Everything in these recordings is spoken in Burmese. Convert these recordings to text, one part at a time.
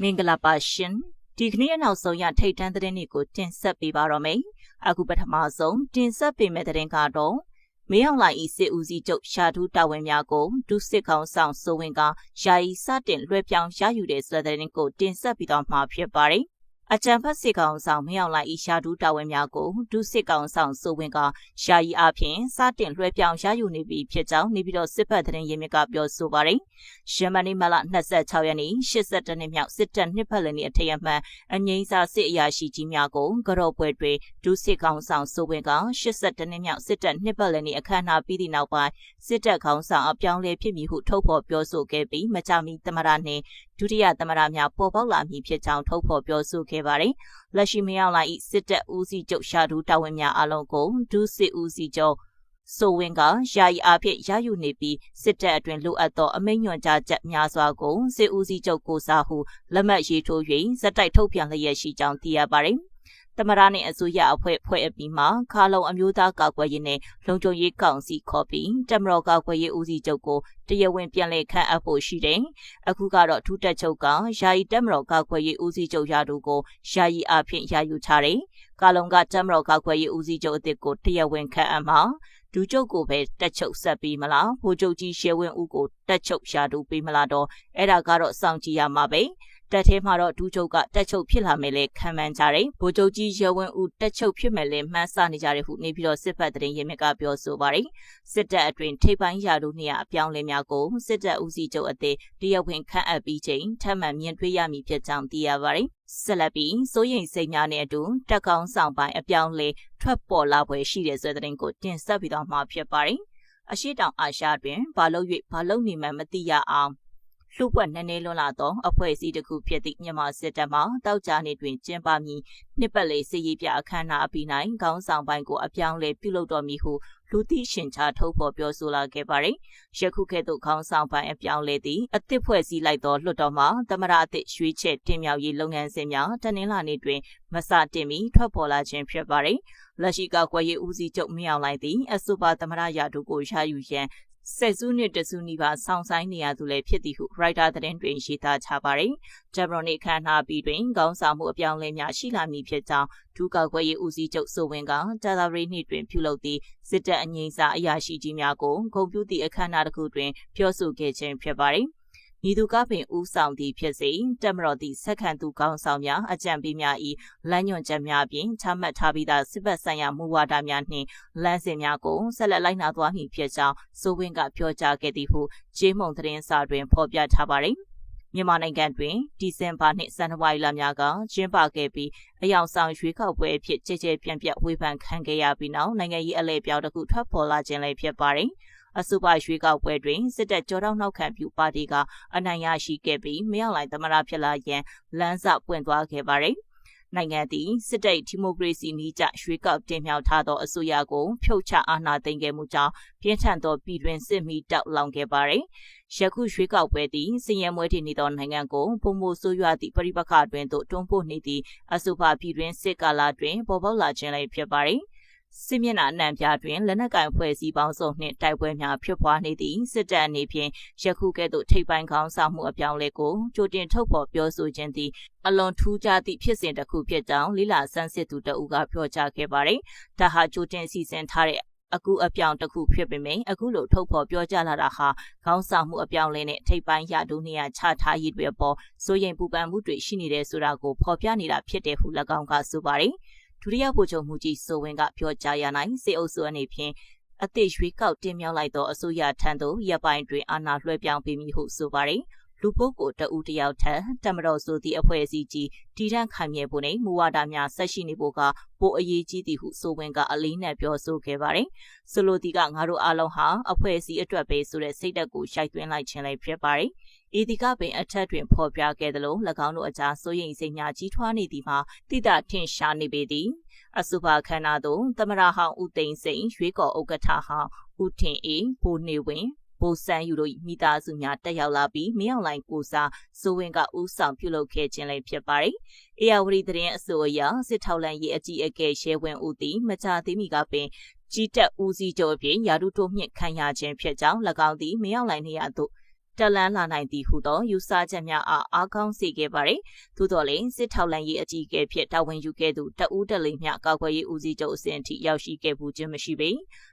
မင်္ဂလာပါရှင်ဒီကနေ့နောက်ဆုံးရထိတ်တန်းသတင်းတွေကိုတင်ဆက်ပေးပါတော့မယ်အခုပထမဆုံးတင်ဆက်ပေးမယ့်သတင်းကတော့မင်းအောင်လှိုင်ဤစစ်ဦးစီးချုပ်ရှာထူးတာဝန်များကိုဒုစစ်ကောင်ဆောင်စိုးဝင်းကယာယီစတင်လွှဲပြောင်းရယူတဲ့ဆိုတဲ့သတင်းကိုတင်ဆက်ပြီးတော့မှာဖြစ်ပါတယ်အကြံဖတ်စစ်ကောင်ဆောင်မင်းအောင်လှိုင်ဤရှာထူးတာဝန်များကိုဒုစစ်ကောင်ဆောင်စိုးဝင်းကယာယီအဖြစ်စတင်လွှဲပြောင်းရယူနေပြီဖြစ်ကြောင်းနေပြီးတော့စစ်ဖက်သတင်းရင်းမြစ်ကပြောဆိုပါတယ်ယမန်နေ့မလ26ရက်နေ့82နှစ်မြောက်စစ်တပ်နှစ်ဖက်လနေအထက်အမှန်အငိမ့်စာစစ်အရာရှိကြီးများကိုကြော့ပွဲတွေဒုစစ်ကောင်ဆောင်စိုးဝင်းက82နှစ်မြောက်စစ်တပ်နှစ်ဖက်လနေအခမ်းအနားပြီးသည့်နောက်ပိုင်းစစ်တပ်ခေါင်းဆောင်အပြောင်းလဲဖြစ်မည်ဟုထုတ်ဖော်ပြောဆိုခဲ့ပြီးမကြမီသမရနှင့်ဒုတိယသမရများပေါ်ပေါက်လာမည်ဖြစ်ကြောင်းထုတ်ဖော်ပြောဆိုခဲ့ပါတယ်လက်ရှိမရောက်လာ၏စစ်တပ်ဦးစီးချုပ်ရှာထူးတာဝန်များအလုံးကိုဒုစစ်ဦးစီးချုပ်စိုးဝင်းကယာယီအဖြစ်ရယူနေပြီးစစ်တပ်အတွင်လိုအပ်သောအမိန့်ညွှန်ကြားချက်များစွာကိုစစ်ဦးစီးချုပ်ကိုစားဟုလက်မှတ်ရေးထိုး၍ဇက်တိုက်ထုတ်ပြန်လျက်ရှိကြောင်းသိရပါတယ်သမရနှင့်အစိုးရအဖွဲ့ဖွဲ့အပြီးမှာခါလုံအမျိုးသားကာကွယ်ရေးနဲ့လုံခြုံရေးကောင်စီခေါ်ပြီးတမတော်ကာကွယ်ရေးဦးစီးချုပ်ကိုတရားဝင်ပြန်လည်ခန့်အပ်ဖို့ရှိတယ်။အခုကတော့ထူးတက်ချုပ်ကယာယီတမတော်ကာကွယ်ရေးဦးစီးချုပ်ရာထူးကိုယာယီအဖြစ်ရယူထားတယ်။ကာလုံကတမတော်ကာကွယ်ရေးဦးစီးချုပ်အသစ်ကိုတရားဝင်ခန့်အပ်မှာဒူချုပ်ကိုပဲတက်ချုပ်ဆက်ပြီးမလားဗိုလ်ချုပ်ကြီးရှေဝင်းဦးကိုတက်ချုပ်ရာထူးပေးမလားတော့အဲ့ဒါကတော့စောင့်ကြည့်ရမှာပဲ။တက်ထဲမှာတော့ဒူချုပ်ကတက်ချုပ်ဖြစ်လာမယ်လေခံမှန်းကြတယ်ဗိုလ်ချုပ်ကြီးရဲဝင်းဦးတက်ချုပ်ဖြစ်မယ်လေမှန်းဆနေကြတယ်ဟုနေပြီးတော့စစ်ဖက်သတင်းရင်းမြစ်ကပြောဆိုပါတယ်စစ်တပ်အတွင်ထိပ်ပိုင်းရာထူးနေရာအပြောင်းလဲများကိုစစ်တပ်ဦးစီးချုပ်အသစ်တရားဝင်ခန့်အပ်ပြီးချိန်ထပ်မံမြင်တွေ့ရမည်ဖြစ်ကြောင်းသိရပါတယ်ဆက်လက်ပြီးစိုးရိမ်စိတ်များနဲ့အတူတက်ကောင်းဆောင်ပိုင်းအပြောင်းလဲထွက်ပေါ်လာပွဲရှိတဲ့ဆိုတဲ့သတင်းကိုတင်ဆက်ပြီးတော့မှာဖြစ်ပါတယ်အရှိတောင်အာရှတွင်ဘာလို့၍ဘာလို့နေမှမသိရအောင်လှုပ်ပွက်နည်းနည်းလွန်လာသောအဖွဲ့အစည်းတစ်ခုဖြစ်သည့်မြန်မာစစ်တပ်မှတောက်ကြနေတွင်ကျင်းပမည်နှစ်ပတ်လေစစ်ရေးပြအခမ်းအနားအပြီး၌ခေါင်းဆောင်ပိုင်းကိုအပြောင်းလဲပြုလုပ်တော်မူဟုလူသိရှင်ကြားထုတ်ဖော်ပြောဆိုလာခဲ့ပါတယ်။ယခုကဲ့သို့ခေါင်းဆောင်ပိုင်းအပြောင်းလဲသည့်အသစ်ဖွဲ့စည်းလိုက်သောလွှတ်တော်မှသမရအသစ်ရွေးချယ်တင်မြှောက်ရေးလုပ်ငန်းစဉ်များတနင်္လာနေ့တွင်မစတင်မီထွက်ပေါ်လာခြင်းဖြစ်ပါတယ်။လက်ရှိကာကွယ်ရေးဦးစီးချုပ်မင်းအောင်လှိုင်သည်အဆိုပါသမရရာထူးကိုရယူရန်ဆက်စုနှစ်တစုနီးပါးဆောင်ဆိုင်နေရသူလည်းဖြစ်သည်ဟုရိုက်တာသတင်းတွင်ရေးသားထားပါတယ်။ဂျက်ဘရွန်နေခန့်ထားပြီးတွင်ခေါင်းဆောင်မှုအပြောင်းလဲများရှိလာမည်ဖြစ်ကြောင်းဒုကာကွယ်ရေးဦးစီးချုပ်စိုးဝင်းကတာသာရီနှစ်တွင်ပြုလုပ်သည့်စစ်တပ်အငြိမ်းစာအရာရှိကြီးများကိုဂုဏ်ပြုသည့်အခမ်းအနားတစ်ခုတွင်ပြောဆိုခဲ့ခြင်းဖြစ်ပါတယ်။ဤသူကပင်ဦးဆောင်သည့်ဖြစ်စေတက်မတော်သည့်ဆက်ခံသူကောင်းဆောင်များအကြံပေးများ၏လမ်းညွှန်ချက်များဖြင့်ချမှတ်ထားပြီးသားစစ်ဘက်ဆိုင်ရာမူဝါဒများနှင့်လမ်းစဉ်များကိုဆက်လက်လိုက်နာသွားမည်ဖြစ်ကြောင်းစိုးဝင်းကပြောကြားခဲ့သည်ဟုကျေးမုံသတင်းစာတွင်ဖော်ပြထားပါသည်မြန်မာနိုင်ငံတွင်ဒီဇင်ဘာနှင့်ဇန်နဝါရီလများကကျင်းပခဲ့ပြီးအယောင်ဆောင်ရွေးကောက်ပွဲအဖြစ်ကြဲကြဲပြန့်ပြန့်ဝေဖန်ခံခဲ့ရပြီးနောက်နိုင်ငံရေးအလဲပြောင်းတစ်ခုထွက်ပေါ်လာခြင်းလည်းဖြစ်ပါတယ်အဆိုပါရွေးကောက်ပွဲတွင်စစ်တပ်ကြောတောက်နောက်ခံပြုပါတီကအနိုင်ရရှိခဲ့ပြီးမရောက်လိုက်သမရဖြစ်လာရန်လမ်းစပွင့်သွားခဲ့ပါတယ်။နိုင်ငံသည်စစ်တပ်ဒီမိုကရေစီနည်းကျရွေးကောက်တင်မြှောက်ထားသောအစိုးရကိုဖြုတ်ချအာဏာသိမ်းခဲ့မှုကြောင့်ပြင်းထန်သောပြည်တွင်းစစ်မီးတောက်လောင်ခဲ့ပါတယ်။ယခုရွေးကောက်ပွဲသည်စည်ရန်မွေးတည်နေသောနိုင်ငံကိုပုံမှုဆိုးရွားသည့်ပရိပက္ခတွင်သို့တွန်းပို့နေသည့်အဆိုပါပြည်တွင်းစစ်ကာလတွင်ပေါ်ပေါက်လာခြင်းလည်းဖြစ်ပါတယ်။စစ်မျက်နှာအနှံပြတွင်လက်နက်ကိုင်ဖွဲ့စည်းပေါင်းစုံနှင့်တိုက်ပွဲများဖြစ်ပွားနေသည့်စစ်တပ်အနေဖြင့်ယခုကဲ့သို့ထိပ်ပိုင်းခေါင်းဆောင်မှုအပြောင်းလဲကိုကြိုတင်ထုတ်ဖော်ပြောဆိုခြင်းသည်အလွန်ထူးခြားသည့်ဖြစ်စဉ်တစ်ခုဖြစ်ကြောင်းလိလာဆန်းစစ်သူတအူးကပြောကြားခဲ့ပါတယ်။ဒါဟာကြိုတင်စီစဉ်ထားတဲ့အခုအပြောင်းတစ်ခုဖြစ်ပေမယ့်အခုလိုထုတ်ဖော်ပြောကြားလာတာဟာခေါင်းဆောင်မှုအပြောင်းလဲနဲ့ထိပ်ပိုင်းရဒုနေရာချထားရေးတွေပေါ်စိုးရိမ်ပူပန်မှုတွေရှိနေတဲ့ဆိုတာကိုဖော်ပြနေတာဖြစ်တယ်ဟု၎င်းကဆိုပါတယ်။ဒုတိယဗိုလ်ချုပ်မှုကြီးစိုးဝင်းကပြောကြားရနိုင်စေအုပ်စုအနေဖြင့်အသစ်ရွေးကောက်တင်မြှောက်လိုက်သောအစိုးရထံသို့ရပ်ပိုင်းတွင်အာဏာလွှဲပြောင်းပေးမည်ဟုဆိုပါတယ်။လူပုဂ္ဂိုလ်တဦးတယောက်ထံတမတော်ဆိုသည့်အဖွဲ့အစည်းကြီးတည်ထန့်ခိုင်မြဲဖို့နဲ့မူဝါဒများဆက်ရှိနေဖို့ကပိုအရေးကြီးသည်ဟုစိုးဝင်းကအလေးနက်ပြောဆိုခဲ့ပါတယ်။ဆိုလိုသည်ကငါတို့အားလုံးဟာအဖွဲ့အစည်းအတွက်ပဲဆိုတဲ့စိတ်ဓာတ်ကိုရှိုက်သွင်းလိုက်ခြင်းလည်းဖြစ်ပါတယ်။ဤဒီကပင်အထက်တွင်ဖော်ပြခဲ့သလို၎င်းတို့အကြားစိုးရိမ်စိတ်များကြီးထွားနေသည်မှာတိတထင်ရှားနေပေသည်အဆိုပါခန္ဓာသို့သမရဟောင်းဦးသိန်းစိန်ရွေးကော်ဥက္ကဋ္ဌဟောင်းဦးထင်အေးဘိုးနေဝင်းဘိုးစန်းယူတို့မိသားစုများတက်ရောက်လာပြီးမင်းအောင်လှိုင်ကိုစားစိုးဝင်းကဦးဆောင်ပြုလုပ်ခဲ့ခြင်းလည်းဖြစ်ပါတယ်။အေယာဝတီသတင်းအဆိုအရစစ်ထောက်လှမ်းရေးအကြီးအကဲရဲဝင်းဦးသည်မကြာသေးမီကပင်ကြီးတက်ဦးစီးချုပ်အဖြစ်ရာထူးတိုးမြင့်ခံရခြင်းဖြစ်ကြောင်း၎င်းသည်မင်းအောင်လှိုင်နေရာသို့ တက်လန်းလာနိုင်သည်ဟုသောယူဆချက်များအားကောင်းစေခဲ့ပါသည်သို့တော်လည်းစစ်ထောက်လှမ်းရေးအကြီးအကဲဖြစ်တာဝန်ယူခဲ့သူတဦးတက်လိမ့်မျှကာကွယ်ရေးဦးစီးချုပ်အဆင့်အထိရောက်ရှိခဲ့မှုခြင်းမရှိပေ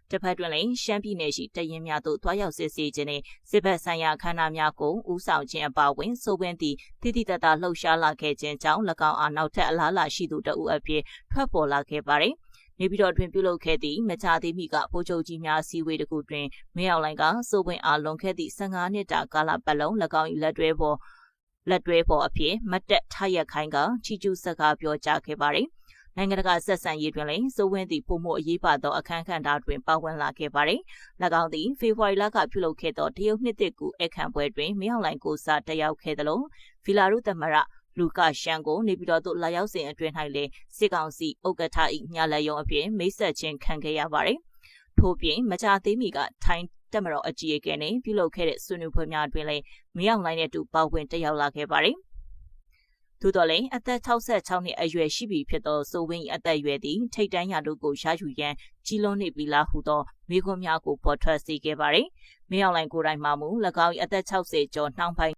တစ်ဖက်တွင်လည်းရှမ်းပြည်နယ်ရှိတရင်များသို့တွားရောက်စစ်ဆေးခြင်းနှင့်စစ်ဘက်ဆိုင်ရာခန္ဓာများကိုဦးဆောင်ခြင်းအပါအဝင်စိုးဝင်းသည့်တိတိတတ်လှုပ်ရှားလာခဲ့ခြင်းကြောင့်၎င်းအားနောက်ထပ်အလားအလာရှိသူတဦးအဖြစ်ထွက်ပေါ်လာခဲ့ပါသည်နေပြည်တော်တွင်ပြုလုပ်ခဲ့သည့်မကြာသေးမီကဗိုလ်ချုပ်ကြီးများစီဝေးတစ်ခုတွင်မင်းအောင်လှိုင်ကစိုးဝင်းအားလွန်ခဲ့သည့်15နှစ်တာကာလပတ်လုံး၎င်း၏လက်တွဲပေါ်အဖြစ်မတ်တက်ထရက်ခိုင်းကချီကျူးစကားပြောကြားခဲ့ပါသည်နိုင်ငံတကာဆက်ဆံရေးတွင်လည်းစိုးဝင်းသည့်ပုံမှုအရေးပါသောအခမ်းအနားတွင်ပါဝင်လာခဲ့ပါသည်၎င်းသည်ဖေဖော်ဝါရီလကပြုလုပ်ခဲ့သောတရုတ်နှစ်သစ်ကူအခမ်းပွဲတွင်မင်းအောင်လှိုင်ကိုစားတက်ရောက်ခဲ့သလိုဗီလာရုသမရလူကရှန်ကိုနေပြည်တော်သို့လာရောက်စဉ်အတွင်း၌လည်းစစ်ကောင်စီဥက္ကဋ္ဌ၏ညလက်ရုံအပြင်မိတ်ဆက်ခြင်းခံခဲ့ရပါတယ်။ထို့ပြင်မကြာသေးမီကထိုင်းတပ်မတော်အကြီးအကဲနှင့်ပြုလုပ်ခဲ့တဲ့ဆွေးနွေးပွဲများတွင်လည်းမင်းအောင်လှိုင်နှင့်တူပါဝင်တက်ရောက်လာခဲ့ပါတယ်။သို့တော်လည်းအသက်66နှစ်အရွယ်ရှိပြီဖြစ်သောစိုးဝင်း၏အသက်အရွယ်သည်ထိတ်တန်းရာတို့ကိုရယူရန်ကြီးလွန်းနေပြီလားဟုသောမိခွန်းများကိုပေါ်ထွက်စေခဲ့ပါတယ်။မင်းအောင်လှိုင်ကိုယ်တိုင်မှမူ၎င်း၏အသက်60ကျော်နှောင်းပိုင်း